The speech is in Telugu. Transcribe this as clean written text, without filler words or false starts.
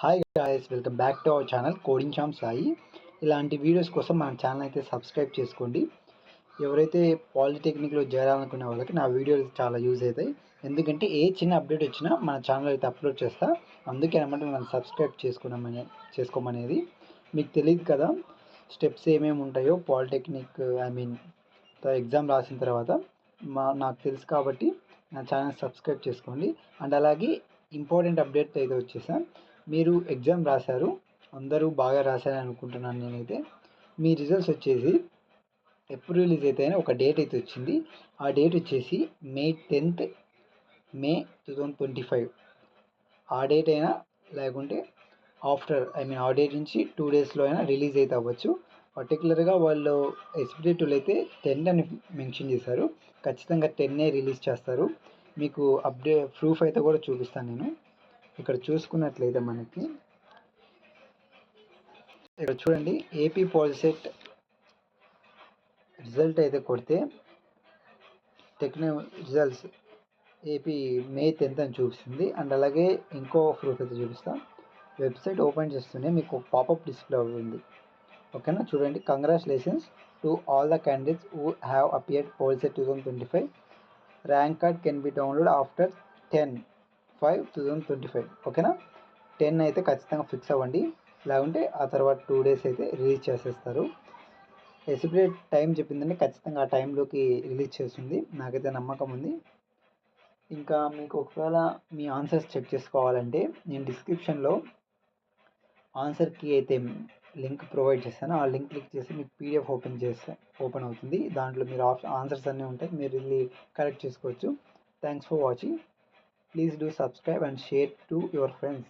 Hi guys, welcome back to our channel coding చామ్ సాయి. ఇలాంటి వీడియోస్ కోసం మన ఛానల్ అయితే సబ్స్క్రైబ్ చేసుకోండి. ఎవరైతే పాలిటెక్నిక్లో చేరాలనుకునే వాళ్ళకి నా వీడియోస్ చాలా యూజ్ అవుతాయి. ఎందుకంటే ఏ చిన్న అప్డేట్ వచ్చినా మన ఛానల్ అయితే అప్లోడ్ చేస్తా. అందుకే అనమాట మనం సబ్స్క్రైబ్ చేసుకోమనేది. మీకు తెలియదు కదా స్టెప్స్ ఏమేమి ఉంటాయో పాలిటెక్నిక్ ఎగ్జామ్ రాసిన తర్వాత నాకు తెలుసు కాబట్టి నా ఛానల్ సబ్స్క్రైబ్ చేసుకోండి. అండ్ అలాగే ఇంపార్టెంట్ అప్డేట్ అయితే వచ్చేసా. మీరు ఎగ్జామ్ రాశారు, అందరూ బాగా రాశారని అనుకుంటున్నాను నేనైతే. మీ రిజల్ట్స్ వచ్చేసి ఎప్పుడు రిలీజ్ అయితే ఒక డేట్ అయితే వచ్చింది. ఆ డేట్ వచ్చేసి May 10th, May 2025. ఆ డేట్ అయినా లేకుంటే ఆ డేట్ నుంచి 2 డేస్లో అయినా రిలీజ్ అయితే అవ్వచ్చు. పర్టికులర్గా వాళ్ళు ఎస్పిరేటివ్లు అయితే 10 అని మెన్షన్ చేశారు. ఖచ్చితంగా 10 రిలీజ్ చేస్తారు. మీకు ప్రూఫ్ అయితే కూడా చూపిస్తాను నేను. ఇక్కడ చూసుకున్నట్లయితే మనకి ఇక్కడ చూడండి, ఏపీ పాలిసెట్ రిజల్ట్ అయితే కొడితే రిజల్ట్స్ ఏపీ May 10th అని చూపిస్తుంది. అండ్ అలాగే ఇంకో ప్రూఫ్ అయితే చూపిస్తాం. వెబ్సైట్ ఓపెన్ చేస్తూనే మీకు పాపప్ డిస్ప్లే అవుతుంది. ఓకేనా, చూడండి. Congratulations to all the candidates who have appeared POLYCET 2025. Rank card can be download after 10/5/2025. ఓకేనా, 10 అయితే ఖచ్చితంగా ఫిక్స్ అవ్వండి, లేకుంటే ఆ తర్వాత 2 డేస్ అయితే రిలీజ్ చేసేస్తారు. ఎస్పిరేట్ టైం చెప్పిందంటే ఖచ్చితంగా ఆ టైంలోకి రిలీజ్ చేస్తుంది, నాకైతే నమ్మకం ఉంది. ఇంకా మీకు ఒకవేళ మీ ఆన్సర్స్ చెక్ చేసుకోవాలంటే నేను డిస్క్రిప్షన్లో ఆన్సర్ కీ అయితే లింక్ ప్రొవైడ్ చేస్తాను. ఆ లింక్ క్లిక్ చేసి మీకు పీడిఎఫ్ ఓపెన్ అవుతుంది. దాంట్లో మీరు ఆన్సర్స్ అన్నీ ఉంటాయి, మీరు వెళ్ళి కరెక్ట్ చేసుకోవచ్చు. Thanks for watching. Please do subscribe and share to your friends.